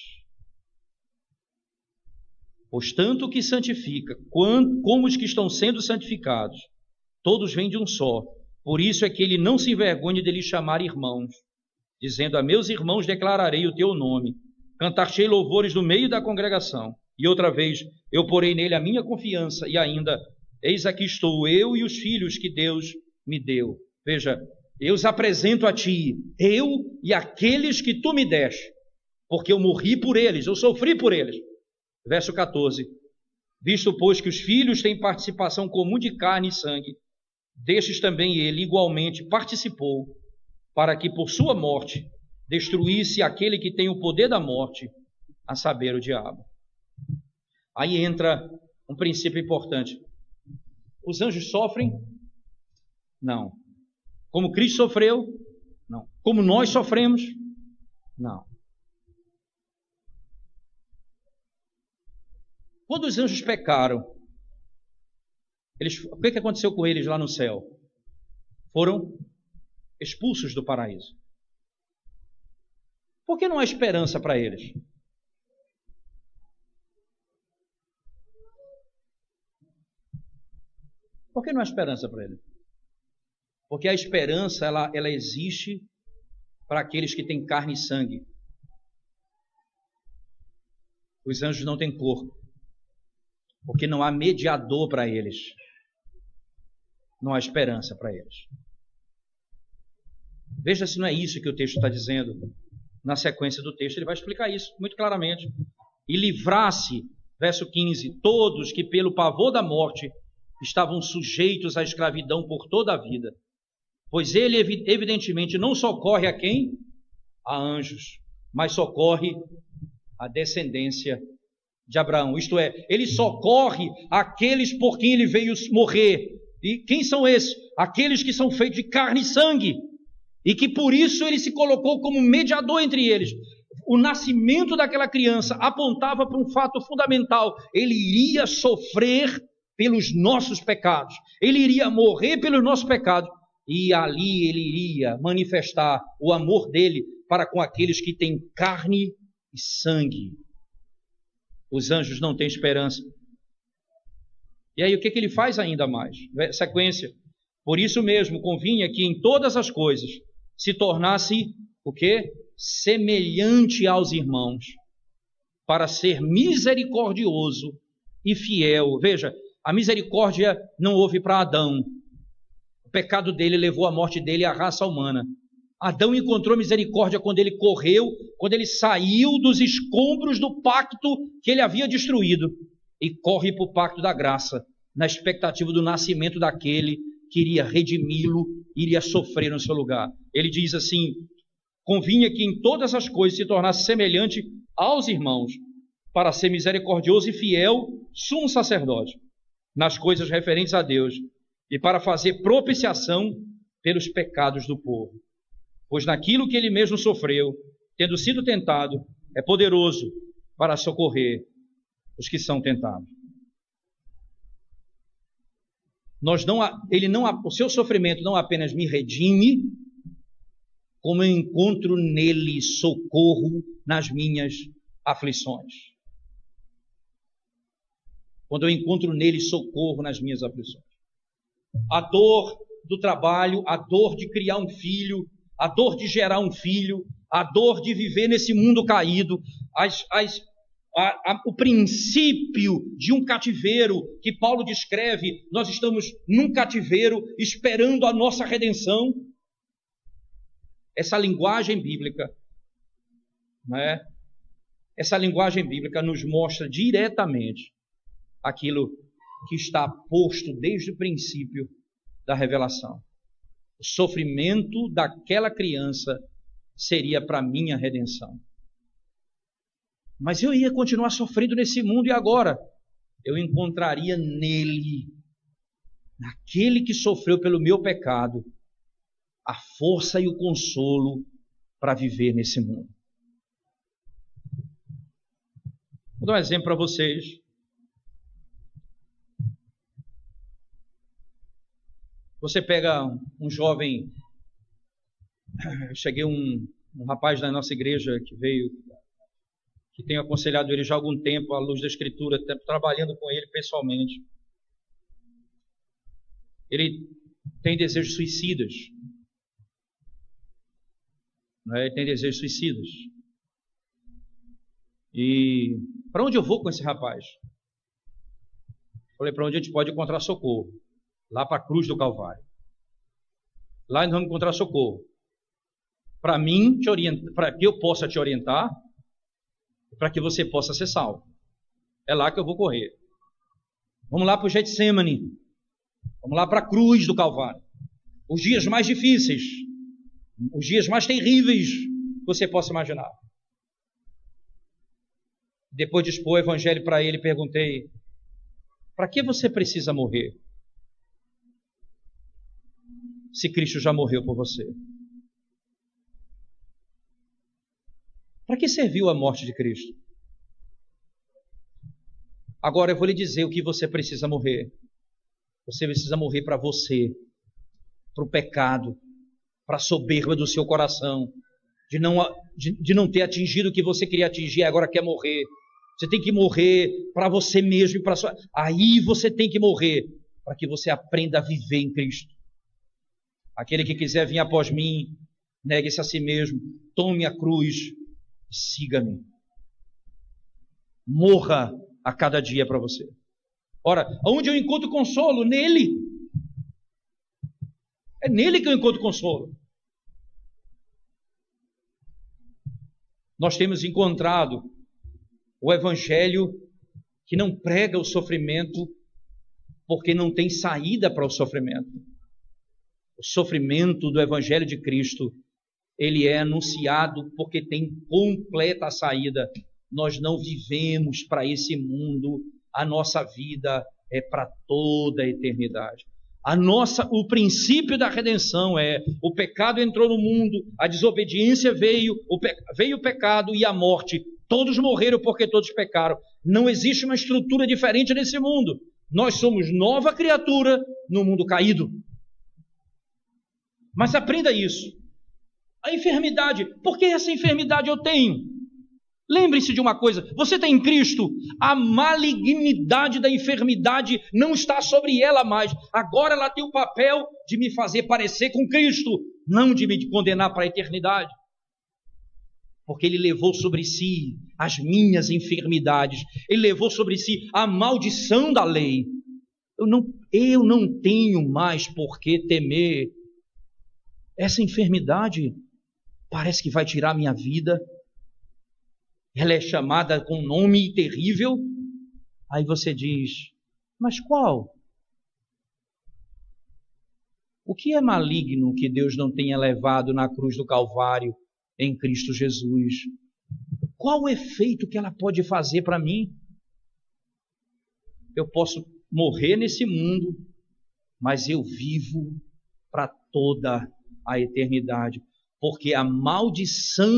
Pois tanto o que santifica, como os que estão sendo santificados, todos vêm de um só. Por isso é que ele não se envergonha de lhes chamar irmãos, dizendo: a meus irmãos declararei o teu nome, cantar-te-ei louvores no meio da congregação. E outra vez, eu porei nele a minha confiança, e ainda, eis aqui estou eu e os filhos que Deus me deu. Veja, eu os apresento a ti, eu e aqueles que tu me deste, porque eu morri por eles, eu sofri por eles. Verso 14, visto, pois, que os filhos têm participação comum de carne e sangue, destes também ele igualmente participou, para que por sua morte destruísse aquele que tem o poder da morte, a saber, o diabo. Aí entra um princípio importante. Os anjos sofrem? Não. Como Cristo sofreu? Não. Como nós sofremos? Não. Quando os anjos pecaram, o que aconteceu com eles lá no céu? Foram expulsos do paraíso. Por que não há esperança para eles? Por que não há esperança para eles? Porque a esperança, ela existe para aqueles que têm carne e sangue. Os anjos não têm corpo, porque não há mediador para eles. Não há esperança para eles. Veja se não é isso que o texto está dizendo. Na sequência do texto, ele vai explicar isso muito claramente. E livrar-se, verso 15, todos que pelo pavor da morte estavam sujeitos à escravidão por toda a vida. Pois ele, evidentemente, não socorre a quem? A anjos, mas socorre a descendência de Abraão. Isto é, ele socorre aqueles por quem ele veio morrer. E quem são esses? Aqueles que são feitos de carne e sangue. E que por isso ele se colocou como mediador entre eles. O nascimento daquela criança apontava para um fato fundamental. Ele iria sofrer pelos nossos pecados. Ele iria morrer pelos nossos pecados. E ali ele iria manifestar o amor dele para com aqueles que têm carne e sangue. Os anjos não têm esperança. E aí o que ele faz ainda mais? Sequência. Por isso mesmo convinha que em todas as coisas se tornasse o quê? Semelhante aos irmãos, para ser misericordioso e fiel. Veja, a misericórdia não houve para Adão. O pecado dele levou à morte dele e à raça humana. Adão encontrou misericórdia quando ele correu, quando ele saiu dos escombros do pacto que ele havia destruído e corre para o pacto da graça, na expectativa do nascimento daquele que iria redimi-lo, iria sofrer no seu lugar. Ele diz assim: convinha que em todas as coisas se tornasse semelhante aos irmãos, para ser misericordioso e fiel, sumo sacerdote, nas coisas referentes a Deus, e para fazer propiciação pelos pecados do povo. Pois naquilo que ele mesmo sofreu, tendo sido tentado, é poderoso para socorrer os que são tentados. O seu sofrimento não apenas me redime, como eu encontro nele socorro nas minhas aflições. Quando eu encontro nele socorro nas minhas aflições. A dor do trabalho, a dor de criar um filho, a dor de gerar um filho, a dor de viver nesse mundo caído, o princípio de um cativeiro que Paulo descreve. Nós estamos num cativeiro esperando a nossa redenção. Essa linguagem bíblica, né? Essa linguagem bíblica nos mostra diretamente aquilo que está posto desde o princípio da revelação. O sofrimento daquela criança seria para minha redenção. Mas eu ia continuar sofrendo nesse mundo, e agora? Eu encontraria nele, naquele que sofreu pelo meu pecado, a força e o consolo para viver nesse mundo. Vou dar um exemplo para vocês. Você pega um jovem, cheguei um rapaz da nossa igreja que veio, que tenho aconselhado ele já há algum tempo, à luz da Escritura, trabalhando com ele pessoalmente. Ele tem desejos suicidas. Ele tem desejos suicidas. E para onde eu vou com esse rapaz? Falei, para onde a gente pode encontrar socorro? Lá para a cruz do Calvário. Lá nós vamos encontrar socorro. Para mim, para que eu possa te orientar, para que você possa ser salvo. É lá que eu vou correr. Vamos lá para o Getsemane. Vamos lá para a cruz do Calvário. Os dias mais difíceis, os dias mais terríveis que você possa imaginar. Depois de expor o evangelho para ele, perguntei: para que você precisa morrer? Se Cristo já morreu por você. Para que serviu a morte de Cristo? Agora eu vou lhe dizer o que você precisa morrer. Você precisa morrer para você, para o pecado, para a soberba do seu coração, de não ter atingido o que você queria atingir e agora quer morrer. Você tem que morrer para você mesmo e para sua. Aí você tem que morrer para que você aprenda a viver em Cristo. Aquele que quiser vir após mim, negue-se a si mesmo, tome a cruz e siga-me. Morra a cada dia para você. Ora, onde eu encontro consolo? Nele. É nele que eu encontro consolo. Nós temos encontrado o evangelho que não prega o sofrimento porque não tem saída para o sofrimento. O sofrimento do evangelho de Cristo, ele é anunciado porque tem completa saída. Nós não vivemos para esse mundo, a nossa vida é para toda a eternidade. O princípio da redenção é: o pecado entrou no mundo, a desobediência veio o pecado e a morte. Todos morreram porque todos pecaram. Não existe uma estrutura diferente nesse mundo. Nós somos nova criatura no mundo caído. Mas aprenda isso. A enfermidade, por que essa enfermidade eu tenho? Lembre-se de uma coisa: você tem em Cristo, a malignidade da enfermidade não está sobre ela mais. Agora ela tem o papel de me fazer parecer com Cristo, não de me condenar para a eternidade. Porque Ele levou sobre si as minhas enfermidades, Ele levou sobre si a maldição da lei. Eu não tenho mais por que temer. Essa enfermidade parece que vai tirar minha vida. Ela é chamada com um nome terrível. Aí você diz: mas qual? O que é maligno que Deus não tenha levado na cruz do Calvário em Cristo Jesus? Qual o efeito que ela pode fazer para mim? Eu posso morrer nesse mundo, mas eu vivo para toda a eternidade, porque a maldição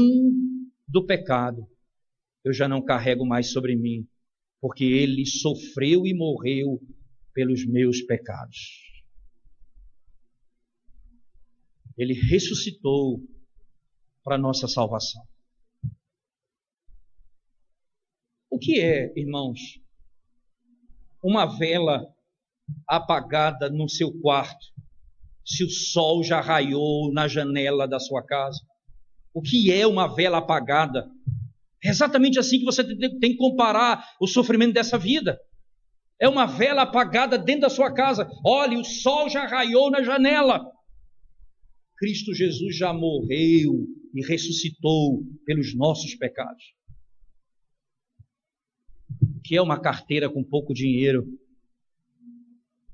do pecado eu já não carrego mais sobre mim, porque Ele sofreu e morreu pelos meus pecados. Ele ressuscitou para a nossa salvação. O que é, irmãos, uma vela apagada no seu quarto, se o sol já raiou na janela da sua casa? O que é uma vela apagada? É exatamente assim que você tem que comparar o sofrimento dessa vida. É uma vela apagada dentro da sua casa. Olhe, o sol já raiou na janela. Cristo Jesus já morreu e ressuscitou pelos nossos pecados. O que é uma carteira com pouco dinheiro,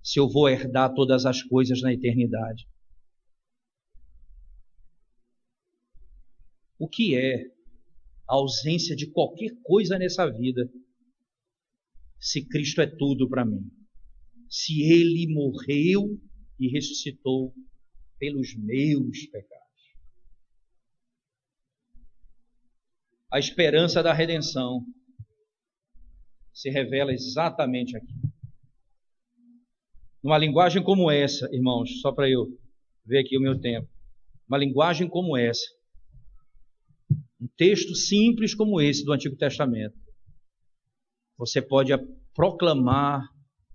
se eu vou herdar todas as coisas na eternidade? O que é a ausência de qualquer coisa nessa vida, se Cristo é tudo para mim? Se Ele morreu e ressuscitou pelos meus pecados. A esperança da redenção se revela exatamente aqui. Numa linguagem como essa, irmãos, só para eu ver aqui o meu tempo, uma linguagem como essa, um texto simples como esse do Antigo Testamento, você pode proclamar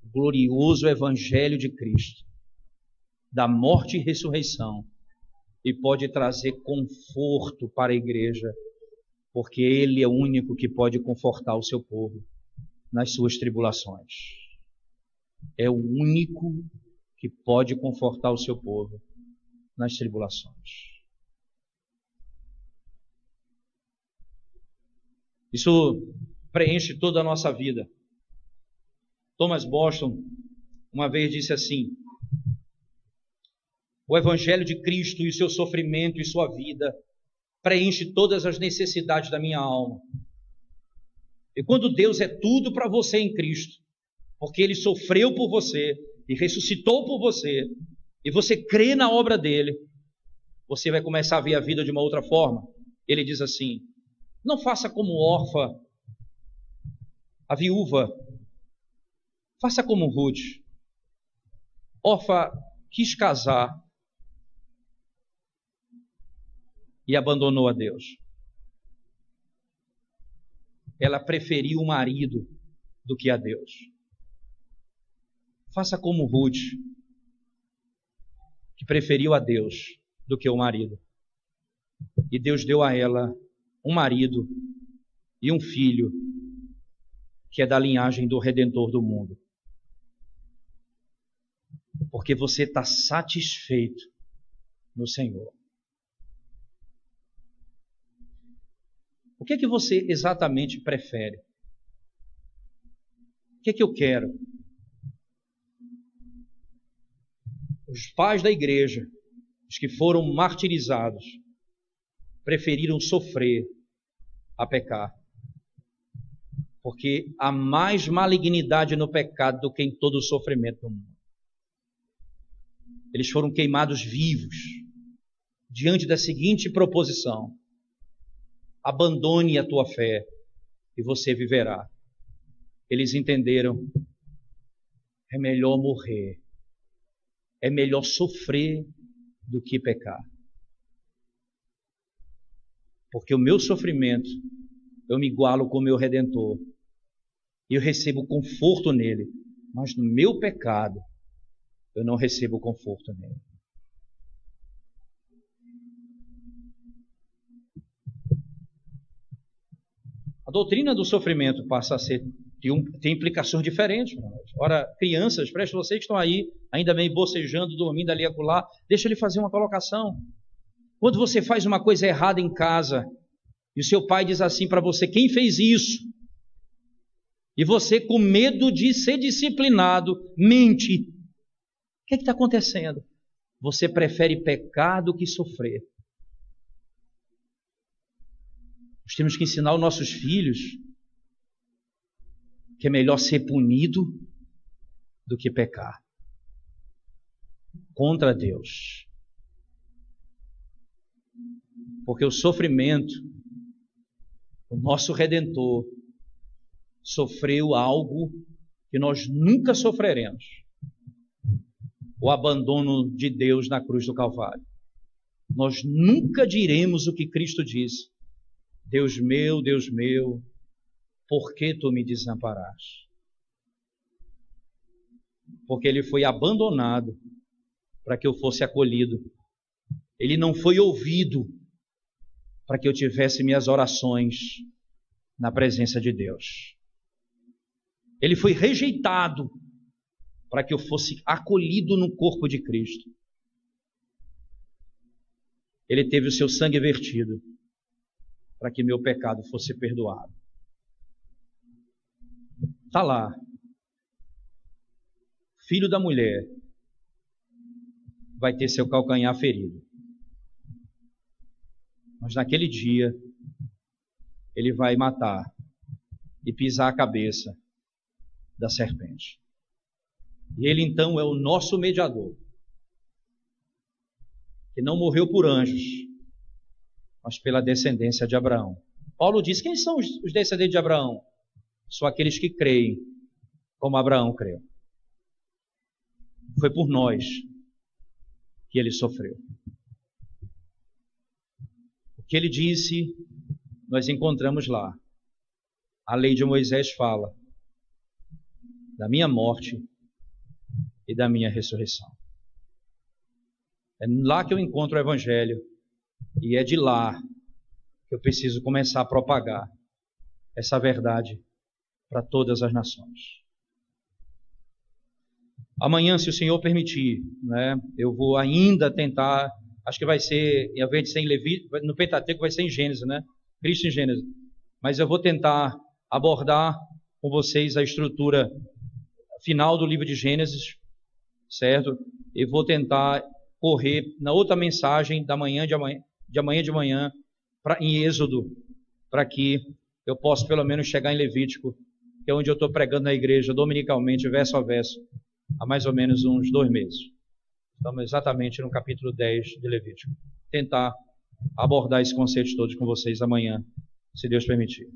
o glorioso Evangelho de Cristo, da morte e ressurreição, e pode trazer conforto para a igreja, porque Ele é o único que pode confortar o seu povo nas suas tribulações. É o único que pode confortar o seu povo nas tribulações. Isso preenche toda a nossa vida. Thomas Boston uma vez disse assim: o Evangelho de Cristo e o seu sofrimento e sua vida preenche todas as necessidades da minha alma. E quando Deus é tudo para você em Cristo, porque Ele sofreu por você e ressuscitou por você, e você crê na obra dele, você vai começar a ver a vida de uma outra forma. Ele diz assim: não faça como Orfa, a viúva, faça como Ruth. Orfa quis casar e abandonou a Deus. Ela preferiu o marido do que a Deus. Faça como Ruth, que preferiu a Deus do que o marido. E Deus deu a ela um marido e um filho que é da linhagem do Redentor do mundo. Porque você está satisfeito no Senhor. O que é que você exatamente prefere? O que é que eu quero? Os pais da igreja, os que foram martirizados, preferiram sofrer a pecar. Porque há mais malignidade no pecado do que em todo o sofrimento do mundo. Eles foram queimados vivos diante da seguinte proposição: abandone a tua fé e você viverá. Eles entenderam: é melhor morrer, é melhor sofrer do que pecar. Porque o meu sofrimento, eu me igualo com o meu Redentor, e eu recebo conforto nele, mas no meu pecado, eu não recebo conforto nele. A doutrina do sofrimento passa a ser, tem implicações diferentes para nós. Ora, crianças, prestem, vocês que estão aí, ainda bem bocejando, dormindo ali e acolá, deixa ele fazer uma colocação. Quando você faz uma coisa errada em casa, e o seu pai diz assim para você: quem fez isso? E você, com medo de ser disciplinado, mente. O que está acontecendo? Você prefere pecar do que sofrer. Nós temos que ensinar os nossos filhos que é melhor ser punido do que pecar contra Deus. Porque o sofrimento, o nosso Redentor sofreu algo que nós nunca sofreremos: o abandono de Deus na cruz do Calvário. Nós nunca diremos o que Cristo disse: Deus meu, por que tu me desamparaste? Porque ele foi abandonado para que eu fosse acolhido. Ele não foi ouvido para que eu tivesse minhas orações na presença de Deus. Ele foi rejeitado para que eu fosse acolhido no corpo de Cristo. Ele teve o seu sangue vertido para que meu pecado fosse perdoado. Está lá. Filho da mulher vai ter seu calcanhar ferido. Mas naquele dia, ele vai matar e pisar a cabeça da serpente. E ele então é o nosso mediador, que não morreu por anjos, mas pela descendência de Abraão. Paulo diz: quem são os descendentes de Abraão? só aqueles que creem, como Abraão creu. Foi por nós que ele sofreu. O que ele disse, nós encontramos lá. A lei de Moisés fala da minha morte e da minha ressurreição. É lá que eu encontro o Evangelho e é de lá que eu preciso começar a propagar essa verdade para todas as nações. Amanhã, se o Senhor permitir, né, eu vou ainda tentar, acho que vai ser, em vez de ser em Levítico, no Pentateuco vai ser em Gênesis, né? Cristo em Gênesis. Mas eu vou tentar abordar com vocês a estrutura final do livro de Gênesis, certo? E vou tentar correr na outra mensagem de amanhã de manhã em Êxodo, para que eu possa pelo menos chegar em Levítico, que é onde eu estou pregando na igreja dominicalmente, verso a verso, há mais ou menos uns 2 meses. Estamos exatamente no capítulo 10 de Levítico. Tentar abordar esses conceitos todos com vocês amanhã, se Deus permitir.